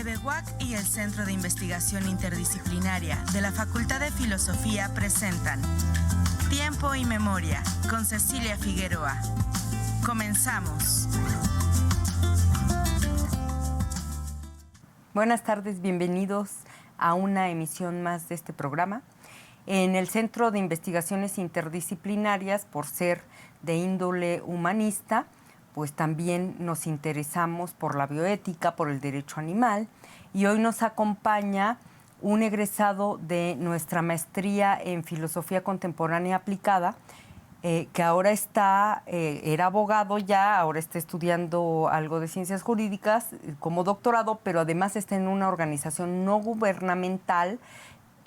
EBEWAC y el Centro de Investigación Interdisciplinaria de la Facultad de Filosofía presentan Tiempo y Memoria con Cecilia Figueroa. Comenzamos. Buenas tardes, bienvenidos a una emisión más de este programa. En el Centro de Investigaciones Interdisciplinarias, por ser de índole humanista, pues también nos interesamos por la bioética, por el derecho animal, y hoy nos acompaña un egresado de nuestra maestría en Filosofía Contemporánea Aplicada, que ahora era abogado ya, ahora está estudiando algo de ciencias jurídicas como doctorado, pero además está en una organización no gubernamental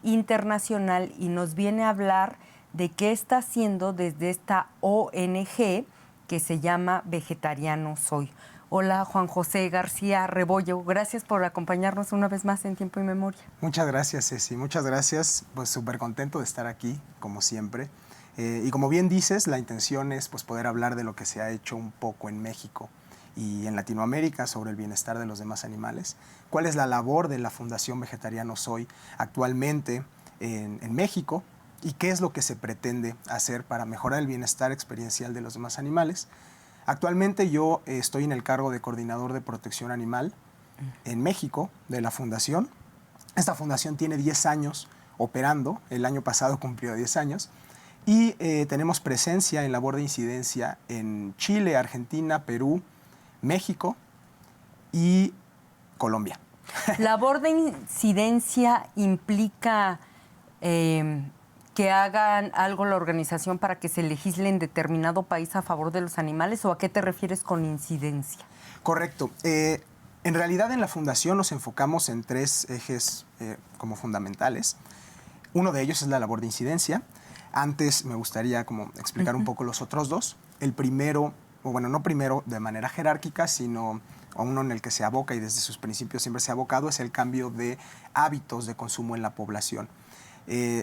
internacional y nos viene a hablar de qué está haciendo desde esta ONG que se llama Vegetariano Soy. Hola, Juan José García Rebollo, gracias por acompañarnos una vez más en Tiempo y Memoria. Muchas gracias, Ceci, muchas gracias, pues súper contento de estar aquí, como siempre. Y como bien dices, la intención es pues, poder hablar de lo que se ha hecho un poco en México y en Latinoamérica sobre el bienestar de los demás animales. ¿Cuál es la labor de la Fundación Vegetariano Soy actualmente en México? ¿Y qué es lo que se pretende hacer para mejorar el bienestar experiencial de los demás animales? Actualmente yo estoy en el cargo de coordinador de protección animal en México de la Fundación. Esta fundación tiene 10 años operando, el año pasado cumplió 10 años, y tenemos presencia en labor de incidencia en Chile, Argentina, Perú, México y Colombia. Labor de incidencia implica que hagan algo la organización para que se legisle en determinado país a favor de los animales, ¿o a qué te refieres con incidencia? Correcto. En realidad en la Fundación nos enfocamos en 3 ejes como fundamentales. Uno de ellos es la labor de incidencia. Antes me gustaría como explicar un poco los otros 2. El primero, o bueno, no primero de manera jerárquica, sino uno en el que se aboca y desde sus principios siempre se ha abocado, es el cambio de hábitos de consumo en la población.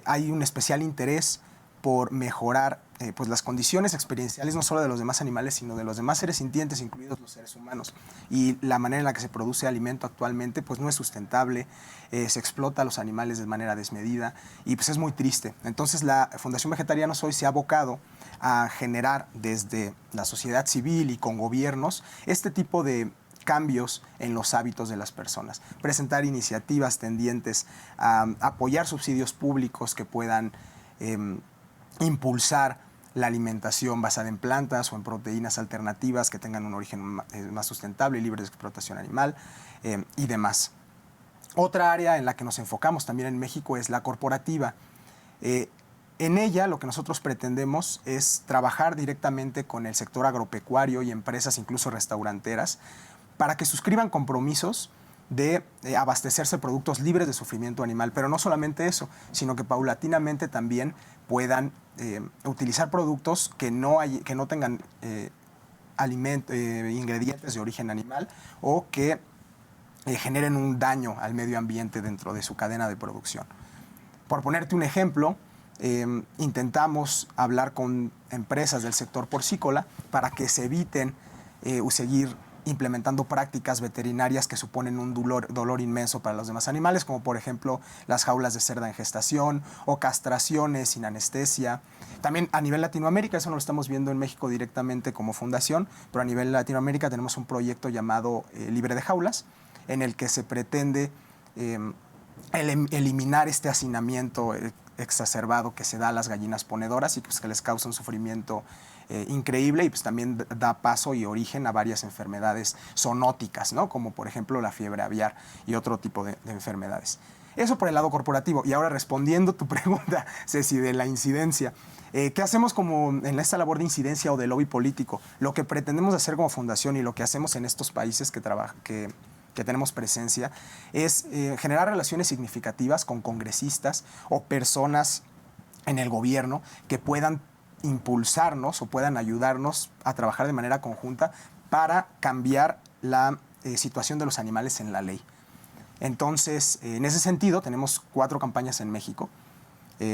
Hay un especial interés por mejorar pues las condiciones experienciales no solo de los demás animales, sino de los demás seres sintientes, incluidos los seres humanos. Y la manera en la que se produce alimento actualmente pues no es sustentable, se explota a los animales de manera desmedida y pues es muy triste. Entonces la Fundación Vegetariano Soy se ha abocado a generar desde la sociedad civil y con gobiernos este tipo de cambios en los hábitos de las personas, presentar iniciativas tendientes a apoyar subsidios públicos que puedan impulsar la alimentación basada en plantas o en proteínas alternativas que tengan un origen más sustentable y libre de explotación animal y demás. Otra área en la que nos enfocamos también en México es la corporativa. En ella lo que nosotros pretendemos es trabajar directamente con el sector agropecuario y empresas, incluso restauranteras, para que suscriban compromisos de abastecerse de productos libres de sufrimiento animal. Pero no solamente eso, sino que paulatinamente también puedan utilizar productos que no tengan ingredientes de origen animal o que generen un daño al medio ambiente dentro de su cadena de producción. Por ponerte un ejemplo, intentamos hablar con empresas del sector porcícola para que se eviten seguir implementando prácticas veterinarias que suponen un dolor inmenso para los demás animales, como por ejemplo las jaulas de cerda en gestación o castraciones sin anestesia. También a nivel Latinoamérica, eso no lo estamos viendo en México directamente como fundación, pero a nivel Latinoamérica tenemos un proyecto llamado Libre de Jaulas, en el que se pretende eliminar este hacinamiento exacerbado que se da a las gallinas ponedoras y pues, que les causa un sufrimiento increíble y pues también da paso y origen a varias enfermedades zoonóticas, ¿no? Como por ejemplo la fiebre aviar y otro tipo de enfermedades. Eso por el lado corporativo. Y ahora respondiendo tu pregunta, Ceci, de la incidencia. ¿Qué hacemos como en esta labor de incidencia o de lobby político? Lo que pretendemos hacer como fundación y lo que hacemos en estos países que tenemos presencia es generar relaciones significativas con congresistas o personas en el gobierno que puedan impulsarnos o puedan ayudarnos a trabajar de manera conjunta para cambiar la situación de los animales en la ley. Entonces, en ese sentido, tenemos 4 campañas en México.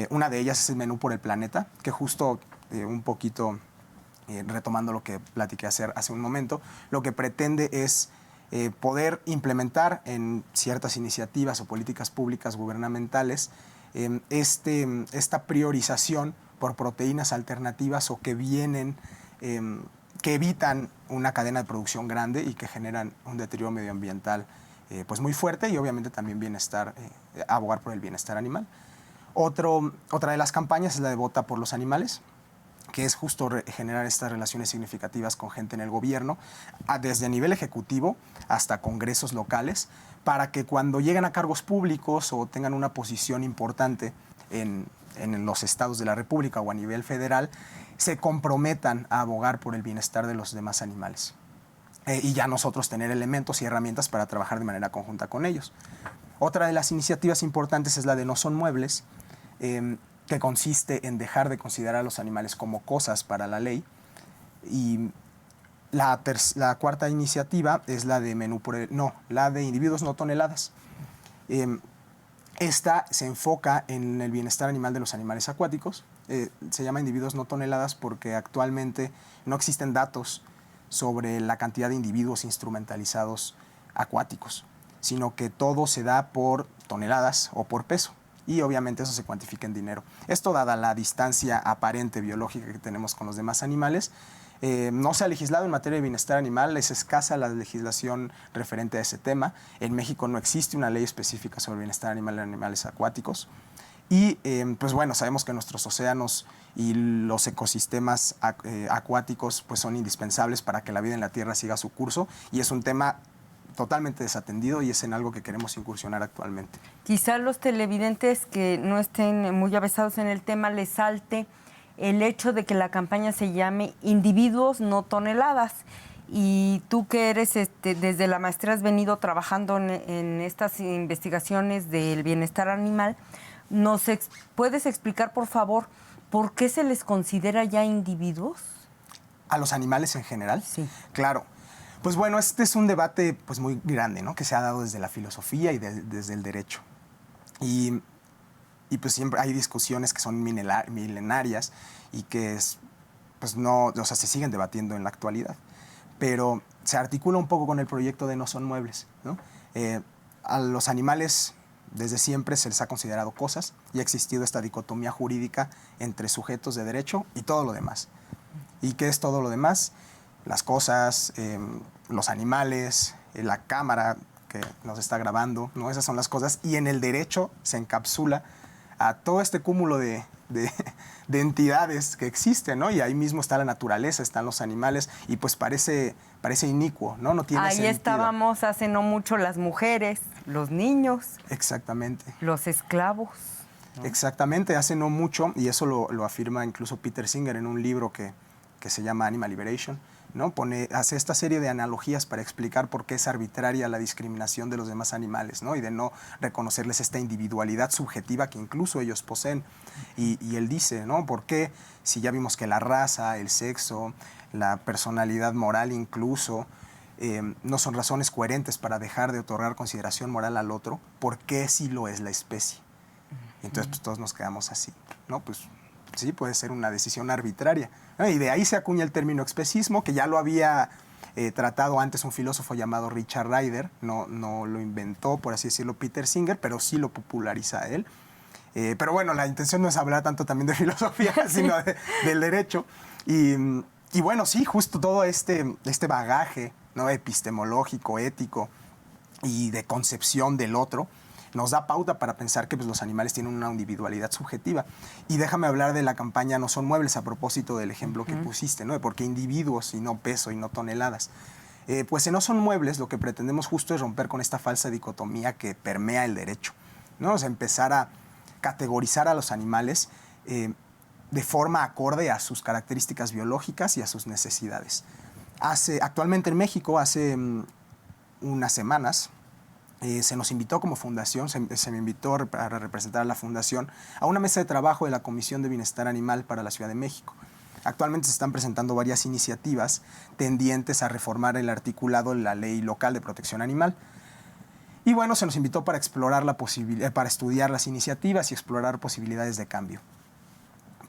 Una de ellas es el Menú por el Planeta, que justo un poquito retomando lo que platiqué hace un momento, lo que pretende es poder implementar en ciertas iniciativas o políticas públicas gubernamentales esta priorización por proteínas alternativas o que vienen, que evitan una cadena de producción grande y que generan un deterioro medioambiental pues muy fuerte y obviamente también bienestar, abogar por el bienestar animal. Otra de las campañas es la de Vota por los Animales, que es justo generar estas relaciones significativas con gente en el gobierno, desde nivel ejecutivo hasta congresos locales, para que cuando lleguen a cargos públicos o tengan una posición importante en los estados de la República o a nivel federal, se comprometan a abogar por el bienestar de los demás animales. Y ya nosotros tener elementos y herramientas para trabajar de manera conjunta con ellos. Otra de las iniciativas importantes es la de No Son Muebles, que consiste en dejar de considerar a los animales como cosas para la ley. Y la cuarta iniciativa es la de la de Individuos No Toneladas. Esta se enfoca en el bienestar animal de los animales acuáticos. Se llama Individuos No Toneladas porque actualmente no existen datos sobre la cantidad de individuos instrumentalizados acuáticos, sino que todo se da por toneladas o por peso. Y obviamente eso se cuantifica en dinero. Esto, dada la distancia aparente biológica que tenemos con los demás animales, no se ha legislado en materia de bienestar animal, es escasa la legislación referente a ese tema. En México no existe una ley específica sobre bienestar animal en animales acuáticos. Y pues bueno, sabemos que nuestros océanos y los ecosistemas acuáticos pues son indispensables para que la vida en la Tierra siga su curso y es un tema totalmente desatendido y es en algo que queremos incursionar actualmente. Quizás los televidentes que no estén muy avesados en el tema les salte el hecho de que la campaña se llame Individuos No Toneladas. Y tú que eres, desde la maestría has venido trabajando en estas investigaciones del bienestar animal, ¿puedes explicar, por favor, por qué se les considera ya individuos? ¿A los animales en general? Sí. Claro. Pues bueno, este es un debate pues muy grande, ¿no? Que se ha dado desde la filosofía y desde el derecho. Y pues siempre hay discusiones que son milenarias y que pues no, o sea, se siguen debatiendo en la actualidad. Pero se articula un poco con el proyecto de No Son Muebles, ¿no? A los animales desde siempre se les ha considerado cosas y ha existido esta dicotomía jurídica entre sujetos de derecho y todo lo demás. ¿Y qué es todo lo demás? Las cosas, los animales, la cámara que nos está grabando, ¿no? Esas son las cosas. Y en el derecho se encapsula a todo este cúmulo de entidades que existen, ¿no? Y ahí mismo está la naturaleza, están los animales, y pues parece inicuo, ¿no? No tiene sentido. Ahí estábamos hace no mucho las mujeres, los niños. Exactamente. Los esclavos. ¿No? Exactamente, hace no mucho, y eso lo afirma incluso Peter Singer en un libro que se llama Animal Liberation, ¿no? Hace esta serie de analogías para explicar por qué es arbitraria la discriminación de los demás animales, ¿no? Y de no reconocerles esta individualidad subjetiva que incluso ellos poseen. Y él dice, ¿no? ¿Por qué, si ya vimos que la raza, el sexo, la personalidad moral incluso, no son razones coherentes para dejar de otorgar consideración moral al otro, por qué sí lo es la especie? Y entonces pues todos nos quedamos así, ¿no? Pues sí, puede ser una decisión arbitraria, ¿no? Y de ahí se acuña el término especismo, que ya lo había tratado antes un filósofo llamado Richard Ryder, no lo inventó, por así decirlo, Peter Singer, pero sí lo populariza él. Pero bueno, la intención no es hablar tanto también de filosofía, sino del derecho. Y bueno, sí, justo todo este bagaje, ¿no? Epistemológico, ético y de concepción del otro, nos da pauta para pensar que pues, los animales tienen una individualidad subjetiva. Y déjame hablar de la campaña No Son Muebles a propósito del ejemplo que pusiste, ¿no? De por qué individuos y no peso y no toneladas. Pues en No Son Muebles lo que pretendemos justo es romper con esta falsa dicotomía que permea el derecho, ¿no? O sea, empezar a categorizar a los animales de forma acorde a sus características biológicas y a sus necesidades. Actualmente en México, hace unas semanas, se nos invitó como fundación, se me invitó a representar a la fundación a una mesa de trabajo de la Comisión de Bienestar Animal para la Ciudad de México. Actualmente se están presentando varias iniciativas tendientes a reformar el articulado de la Ley Local de Protección Animal. Y bueno, se nos invitó para explorar para estudiar las iniciativas y explorar posibilidades de cambio.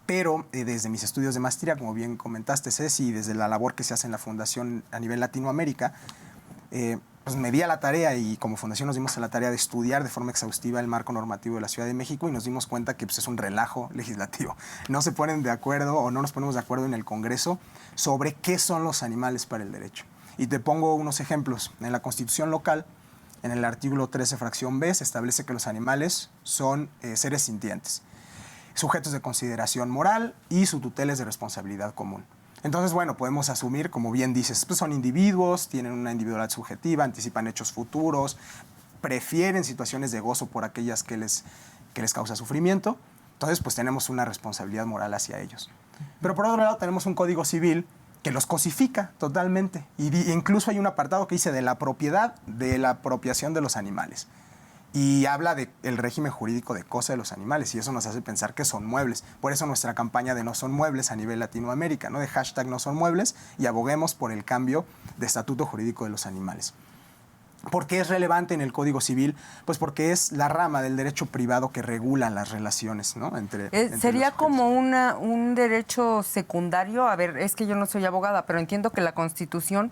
Pero desde mis estudios de maestría, como bien comentaste, Ceci, y desde la labor que se hace en la fundación a nivel Latinoamérica, pues me di a la tarea y como fundación nos dimos a la tarea de estudiar de forma exhaustiva el marco normativo de la Ciudad de México y nos dimos cuenta que pues, es un relajo legislativo. No se ponen de acuerdo o no nos ponemos de acuerdo en el Congreso sobre qué son los animales para el derecho. Y te pongo unos ejemplos. En la Constitución local, en el artículo 13, fracción B, se establece que los animales son seres sintientes, sujetos de consideración moral y su tutela es de responsabilidad común. Entonces, bueno, podemos asumir, como bien dices, pues son individuos, tienen una individualidad subjetiva, anticipan hechos futuros, prefieren situaciones de gozo por aquellas que les causa sufrimiento. Entonces, pues tenemos una responsabilidad moral hacia ellos. Pero por otro lado, tenemos un Código Civil que los cosifica totalmente. Y incluso hay un apartado que dice de la propiedad, de la apropiación de los animales. Y habla del régimen jurídico de cosa de los animales y eso nos hace pensar que son muebles. Por eso nuestra campaña de no son muebles a nivel Latinoamérica, ¿no? De hashtag no son muebles y aboguemos por el cambio de estatuto jurídico de los animales. ¿Por qué es relevante en el Código Civil? Pues porque es la rama del derecho privado que regula las relaciones, ¿no? Entre sería los como un derecho secundario. A ver, es que yo no soy abogada, pero entiendo que la Constitución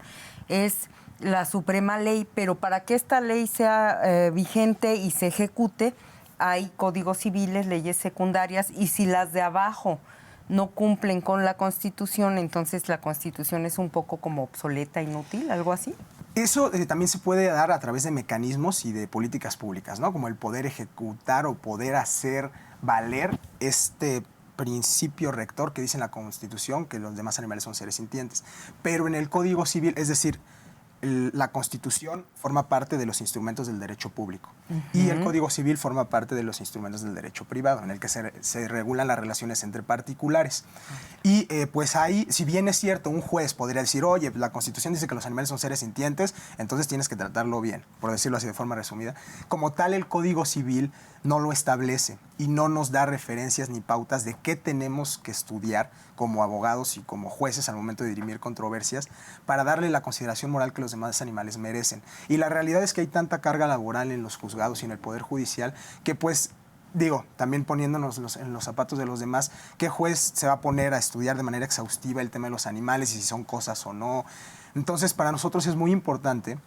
es la suprema ley, pero para que esta ley sea vigente y se ejecute, hay códigos civiles, leyes secundarias, y si las de abajo no cumplen con la Constitución, entonces la Constitución es un poco como obsoleta, inútil, algo así. Eso también se puede dar a través de mecanismos y de políticas públicas, ¿no? Como el poder ejecutar o poder hacer valer este principio rector que dice en la Constitución que los demás animales son seres sintientes. Pero en el Código Civil, es decir, la Constitución forma parte de los instrumentos del derecho público y el Código Civil forma parte de los instrumentos del derecho privado, en el que se regulan las relaciones entre particulares. Y pues ahí, si bien es cierto, un juez podría decir, oye, la Constitución dice que los animales son seres sintientes, entonces tienes que tratarlo bien, por decirlo así de forma resumida. Como tal, el Código Civil no lo establece y no nos da referencias ni pautas de qué tenemos que estudiar como abogados y como jueces al momento de dirimir controversias para darle la consideración moral que los demás animales merecen. Y la realidad es que hay tanta carga laboral en los juzgados y en el Poder Judicial que pues, digo, también poniéndonos en los zapatos de los demás, ¿qué juez se va a poner a estudiar de manera exhaustiva el tema de los animales y si son cosas o no? Entonces, para nosotros es muy importante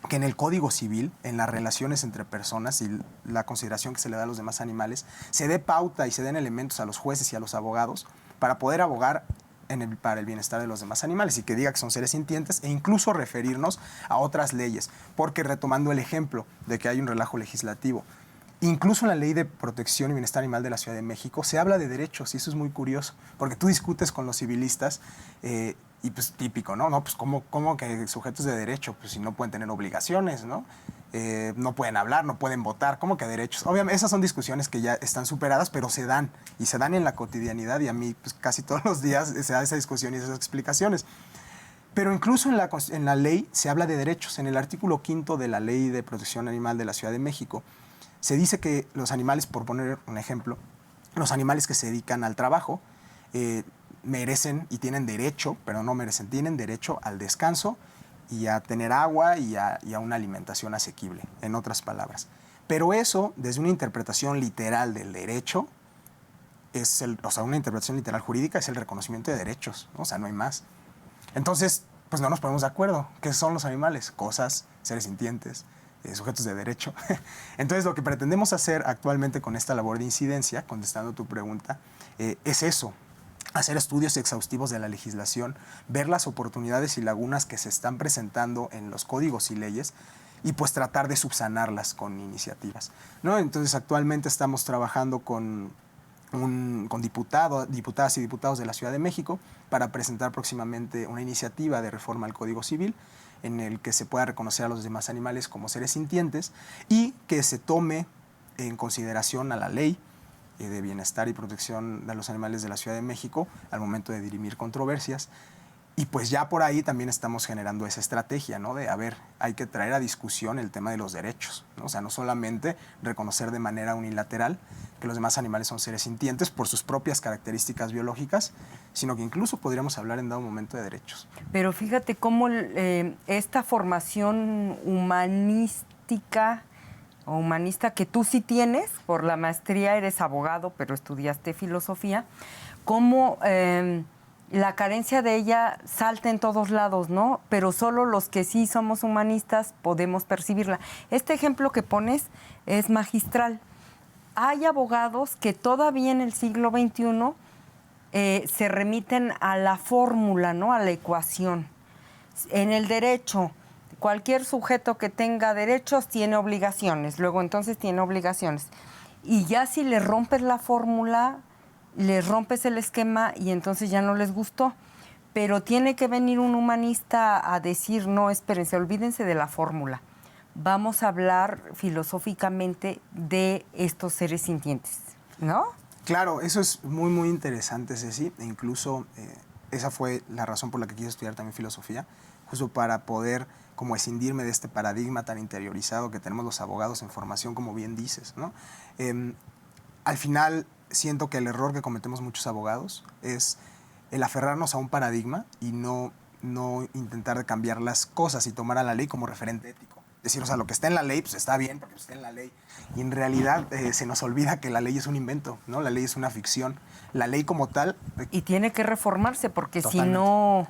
que en el Código Civil, en las relaciones entre personas y la consideración que se le da a los demás animales, se dé pauta y se den elementos a los jueces y a los abogados para poder abogar para el bienestar de los demás animales y que diga que son seres sintientes e incluso referirnos a otras leyes. Porque retomando el ejemplo de que hay un relajo legislativo, incluso en la Ley de Protección y Bienestar Animal de la Ciudad de México se habla de derechos y eso es muy curioso, porque tú discutes con los civilistas y pues típico, ¿no? No, pues ¿cómo que sujetos de derecho? Pues si no pueden tener obligaciones, ¿no? No pueden hablar, no pueden votar, ¿cómo que derechos? Obviamente esas son discusiones que ya están superadas, pero se dan y se dan en la cotidianidad y a mí pues, casi todos los días se da esa discusión y esas explicaciones. Pero incluso en la ley se habla de derechos. En el artículo 5 de la Ley de Protección Animal de la Ciudad de México se dice que los animales, por poner un ejemplo, los animales que se dedican al trabajo merecen y tienen derecho, pero no merecen, tienen derecho al descanso y a tener agua y a una alimentación asequible, en otras palabras. Pero eso, desde una interpretación literal del derecho, una interpretación literal jurídica es el reconocimiento de derechos, ¿no? O sea, no hay más. Entonces, pues no nos ponemos de acuerdo. ¿Qué son los animales? Cosas, seres sintientes, sujetos de derecho. Entonces, lo que pretendemos hacer actualmente con esta labor de incidencia, contestando tu pregunta, es eso. Hacer estudios exhaustivos de la legislación, ver las oportunidades y lagunas que se están presentando en los códigos y leyes y pues tratar de subsanarlas con iniciativas, ¿no? Entonces actualmente estamos trabajando con diputadas y diputados de la Ciudad de México para presentar próximamente una iniciativa de reforma al Código Civil en el que se pueda reconocer a los demás animales como seres sintientes y que se tome en consideración a la ley de bienestar y protección de los animales de la Ciudad de México al momento de dirimir controversias. Y pues ya por ahí también estamos generando esa estrategia, ¿no? De, a ver, hay que traer a discusión el tema de los derechos, ¿no? O sea, no solamente reconocer de manera unilateral que los demás animales son seres sintientes por sus propias características biológicas, sino que incluso podríamos hablar en dado momento de derechos. Pero fíjate cómo esta formación humanista que tú sí tienes, por la maestría eres abogado, pero estudiaste filosofía, cómo la carencia de ella salta en todos lados, ¿no? Pero solo los que sí somos humanistas podemos percibirla. Este ejemplo que pones es magistral. Hay abogados que todavía en el siglo XXI se remiten a la fórmula, ¿no? A la ecuación. En el derecho, cualquier sujeto que tenga derechos tiene obligaciones, luego entonces tiene obligaciones. Y ya si le rompes la fórmula, les rompes el esquema y entonces ya no les gustó. Pero tiene que venir un humanista a decir, no, espérense, olvídense de la fórmula. Vamos a hablar filosóficamente de estos seres sintientes, ¿no? Claro, eso es muy, muy interesante, Ceci. E incluso esa fue la razón por la que quise estudiar también filosofía, justo para poder como escindirme de este paradigma tan interiorizado que tenemos los abogados en formación, como bien dices, ¿no? Al final, siento que el error que cometemos muchos abogados es el aferrarnos a un paradigma y no intentar de cambiar las cosas y tomar a la ley como referente ético. Decir, o sea, lo que está en la ley, pues está bien porque está en la ley. Y en realidad se nos olvida que la ley es un invento, ¿no? La ley es una ficción. La ley como tal... Y tiene que reformarse porque Totalmente. Si no...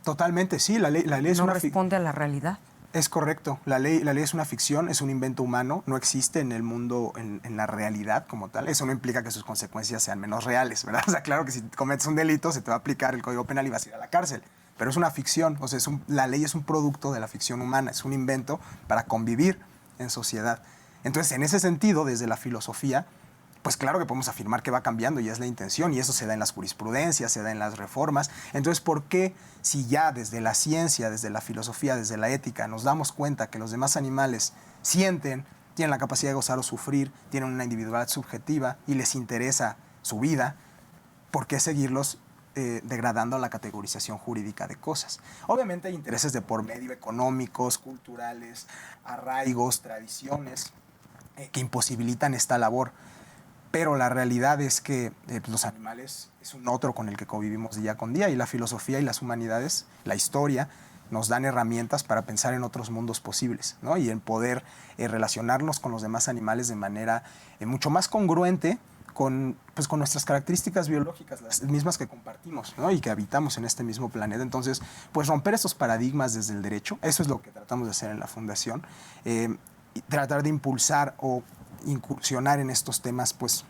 Totalmente, sí, la ley es no una responde a la realidad. Es correcto. La ley es una ficción, es un invento humano, no existe en el mundo, en la realidad como tal. Eso no implica que sus consecuencias sean menos reales, ¿verdad? O sea, claro que si cometes un delito se te va a aplicar el Código Penal y vas a ir a la cárcel. Pero es una ficción, o sea, la ley es un producto de la ficción humana, es un invento para convivir en sociedad. Entonces, en ese sentido, desde la filosofía, pues claro que podemos afirmar que va cambiando y es la intención, y eso se da en las jurisprudencias, se da en las reformas. Entonces, ¿por qué si ya desde la ciencia, desde la filosofía, desde la ética, nos damos cuenta que los demás animales sienten, tienen la capacidad de gozar o sufrir, tienen una individualidad subjetiva y les interesa su vida, ¿por qué seguirlos degradando a la categorización jurídica de cosas? Obviamente hay intereses de por medio, económicos, culturales, arraigos, tradiciones, que imposibilitan esta labor. Pero la realidad es que los animales es un otro con el que convivimos día con día, y la filosofía y las humanidades, la historia, nos dan herramientas para pensar en otros mundos posibles, ¿no? Y en poder relacionarnos con los demás animales de manera mucho más congruente con nuestras características biológicas, las mismas que compartimos, ¿no? Y que habitamos en este mismo planeta. Entonces, pues romper estos paradigmas desde el derecho, eso es lo que tratamos de hacer en la Fundación, y tratar de impulsar o incursionar en estos temas, pues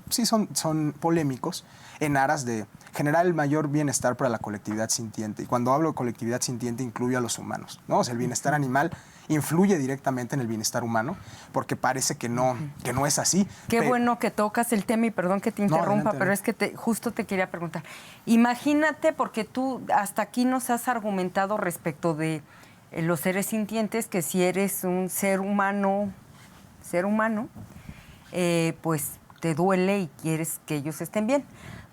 sí son polémicos, en aras de generar el mayor bienestar para la colectividad sintiente. Y cuando hablo de colectividad sintiente, incluyo a los humanos, ¿no? O sea, el bienestar animal influye directamente en el bienestar humano, porque parece que no es así. Qué bueno que tocas el tema, y perdón que te interrumpa, adelante, pero es que justo te quería preguntar. Imagínate, porque tú hasta aquí nos has argumentado respecto de los seres sintientes, que si eres un ser humano, pues te duele y quieres que ellos estén bien.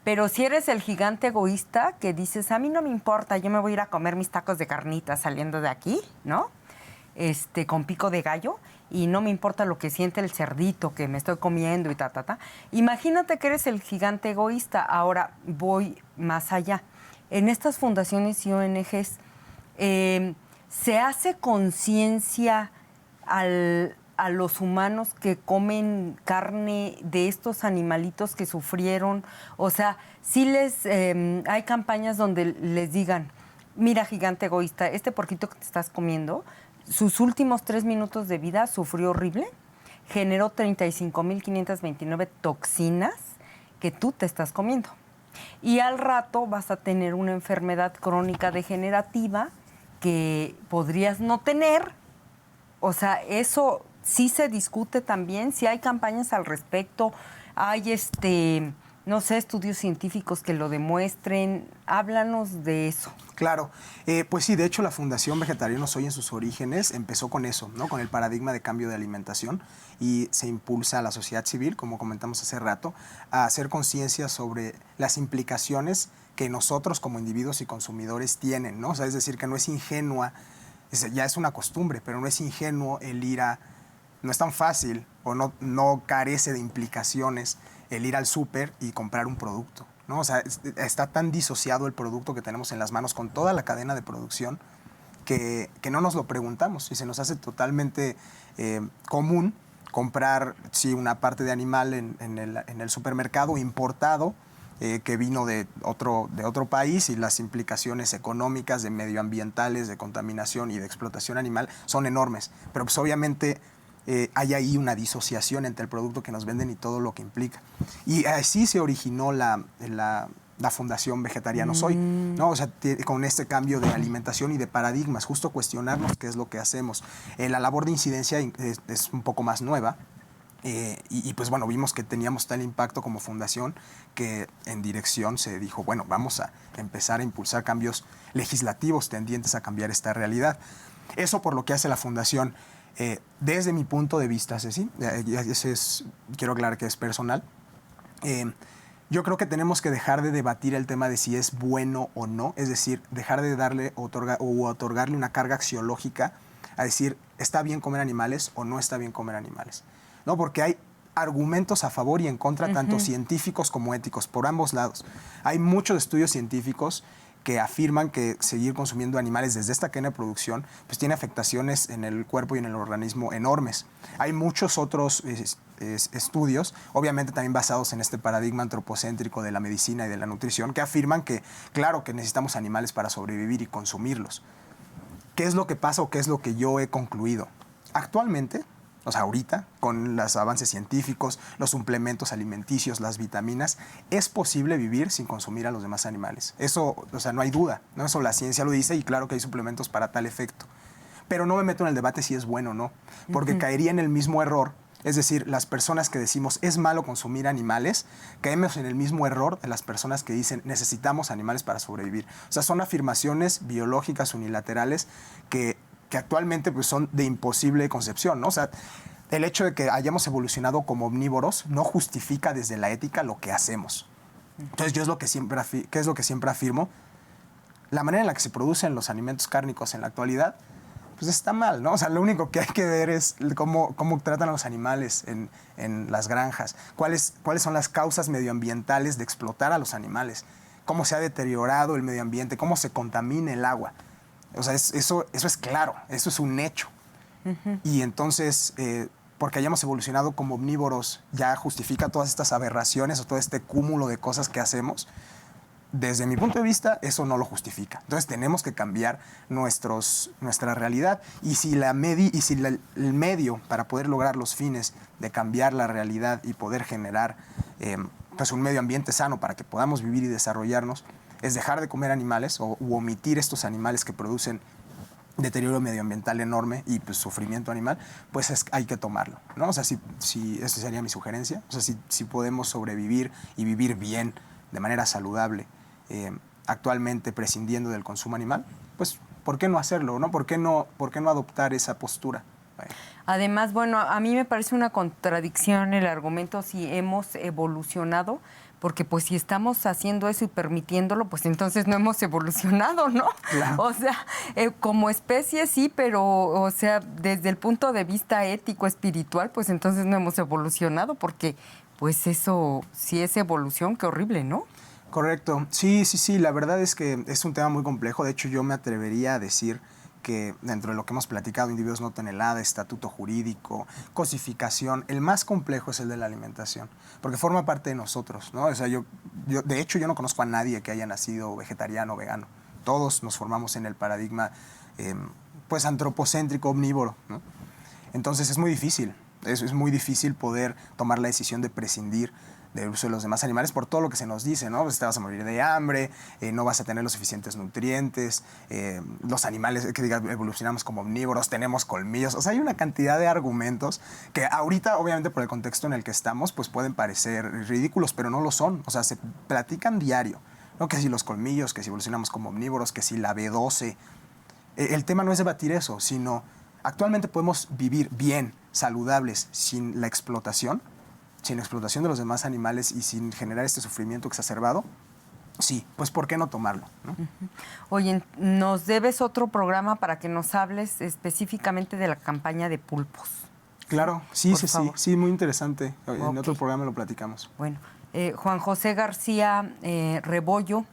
Pero si eres el gigante egoísta que dices, a mí no me importa, yo me voy a ir a comer mis tacos de carnitas saliendo de aquí, ¿no? Con pico de gallo, y no me importa lo que siente el cerdito que me estoy comiendo y Imagínate que eres el gigante egoísta. Ahora voy más allá. En estas fundaciones y ONGs se hace conciencia a los humanos que comen carne de estos animalitos que sufrieron. O sea, sí hay campañas donde les digan, mira, gigante egoísta, este porquito que te estás comiendo, sus últimos 3 minutos de vida sufrió horrible, generó 35.529 toxinas que tú te estás comiendo. Y al rato vas a tener una enfermedad crónica degenerativa que podrías no tener. O sea, eso sí se discute también, si hay campañas al respecto, hay no sé, estudios científicos que lo demuestren. Háblanos de eso. Claro, pues sí, de hecho la Fundación Vegetarianos Hoy en sus orígenes empezó con eso, ¿no? Con el paradigma de cambio de alimentación, y se impulsa a la sociedad civil, como comentamos hace rato, a hacer conciencia sobre las implicaciones que nosotros como individuos y consumidores tienen, ¿no? O sea, es decir, que no es ingenua, ya es una costumbre, pero no es ingenuo el ir no es tan fácil o no carece de implicaciones el ir al súper y comprar un producto, ¿no? O sea, está tan disociado el producto que tenemos en las manos con toda la cadena de producción que no nos lo preguntamos, y se nos hace totalmente común comprar, sí, una parte de animal en el supermercado importado, que vino de otro país, y las implicaciones económicas, de medioambientales, de contaminación y de explotación animal son enormes. Pero pues obviamente hay ahí una disociación entre el producto que nos venden y todo lo que implica. Y así se originó la Fundación Vegetariano Soy, ¿no? O sea, con este cambio de alimentación y de paradigmas, justo cuestionarnos qué es lo que hacemos. La labor de incidencia es un poco más nueva. Y pues bueno, vimos que teníamos tal impacto como fundación que en dirección se dijo, bueno, vamos a empezar a impulsar cambios legislativos tendientes a cambiar esta realidad. Eso por lo que hace la fundación. Desde mi punto de vista, Ceci, quiero aclarar que es personal, yo creo que tenemos que dejar de debatir el tema de si es bueno o no, es decir, dejar de otorgarle una carga axiológica a decir, ¿está bien comer animales o no está bien comer animales? ¿No? Porque hay argumentos a favor y en contra, tanto científicos como éticos, por ambos lados. Hay muchos estudios científicos que afirman que seguir consumiendo animales desde esta cadena de producción pues tiene afectaciones en el cuerpo y en el organismo enormes. Hay muchos otros estudios, obviamente también basados en este paradigma antropocéntrico de la medicina y de la nutrición, que afirman que, claro, que necesitamos animales para sobrevivir y consumirlos. ¿Qué es lo que pasa o qué es lo que yo he concluido? Actualmente, o sea, ahorita, con los avances científicos, los suplementos alimenticios, las vitaminas, es posible vivir sin consumir a los demás animales. Eso, o sea, no hay duda, ¿no? Eso la ciencia lo dice y claro que hay suplementos para tal efecto. Pero no me meto en el debate si es bueno o no, porque caería en el mismo error. Es decir, las personas que decimos es malo consumir animales, caemos en el mismo error de las personas que dicen necesitamos animales para sobrevivir. O sea, son afirmaciones biológicas unilaterales que actualmente pues, son de imposible concepción, ¿no? O sea, el hecho de que hayamos evolucionado como omnívoros no justifica desde la ética lo que hacemos. Entonces, ¿qué es lo que siempre afirmo? La manera en la que se producen los alimentos cárnicos en la actualidad, pues está mal, ¿no? O sea, lo único que hay que ver es cómo tratan a los animales en las granjas, cuáles son las causas medioambientales de explotar a los animales, cómo se ha deteriorado el medio ambiente, cómo se contamina el agua. O sea, eso es claro, eso es un hecho. Y entonces, porque hayamos evolucionado como omnívoros, ya justifica todas estas aberraciones o todo este cúmulo de cosas que hacemos. Desde mi punto de vista, eso no lo justifica. Entonces, tenemos que cambiar nuestra realidad. Y si el medio para poder lograr los fines de cambiar la realidad y poder generar pues un medio ambiente sano para que podamos vivir y desarrollarnos, es dejar de comer animales u omitir estos animales que producen deterioro medioambiental enorme y pues, sufrimiento animal, pues hay que tomarlo, ¿no? O sea, esa sería mi sugerencia. O sea, si podemos sobrevivir y vivir bien, de manera saludable, actualmente prescindiendo del consumo animal, pues ¿por qué no hacerlo, no? ¿Por qué no adoptar esa postura? Además, bueno, a mí me parece una contradicción el argumento si hemos evolucionado, porque pues si estamos haciendo eso y permitiéndolo, pues entonces no hemos evolucionado, ¿no? Claro. O sea, como especie sí, pero o sea, desde el punto de vista ético, espiritual, pues entonces no hemos evolucionado, porque pues eso, si es evolución, qué horrible, ¿no? Correcto. Sí, la verdad es que es un tema muy complejo. De hecho, yo me atrevería a decir que dentro de lo que hemos platicado, individuos no tonelada, estatuto jurídico, cosificación, el más complejo es el de la alimentación, porque forma parte de nosotros, ¿no? O sea, de hecho, yo no conozco a nadie que haya nacido vegetariano o vegano. Todos nos formamos en el paradigma, pues, antropocéntrico, omnívoro, ¿no? Entonces, es muy difícil. Es muy difícil poder tomar la decisión de prescindir del uso de los demás animales por todo lo que se nos dice, ¿no? Pues te vas a morir de hambre, no vas a tener los suficientes nutrientes, los animales que evolucionamos como omnívoros, tenemos colmillos, o sea, hay una cantidad de argumentos que ahorita, obviamente por el contexto en el que estamos, pues pueden parecer ridículos, pero no lo son, o sea, se platican diario, ¿no? Que si los colmillos, que si evolucionamos como omnívoros, que si la B12, el tema no es debatir eso, sino actualmente podemos vivir bien, saludables, sin la explotación de los demás animales y sin generar este sufrimiento exacerbado, sí, pues ¿por qué no tomarlo, ¿no? Oye, nos debes otro programa para que nos hables específicamente de la campaña de pulpos. Claro, sí, muy interesante. En otro programa lo platicamos. Bueno, Juan José García Rebollo,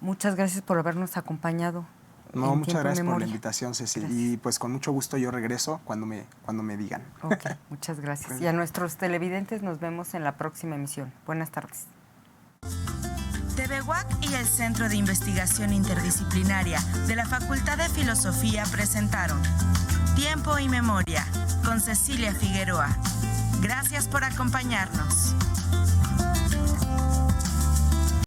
muchas gracias por habernos acompañado. No, muchas gracias por la invitación, Ceci. Gracias. Y pues con mucho gusto yo regreso cuando me digan. Ok, muchas gracias. Y a nuestros televidentes nos vemos en la próxima emisión. Buenas tardes. FUAC y el Centro de Investigación Interdisciplinaria de la Facultad de Filosofía presentaron Tiempo y Memoria con Cecilia Figueroa. Gracias por acompañarnos.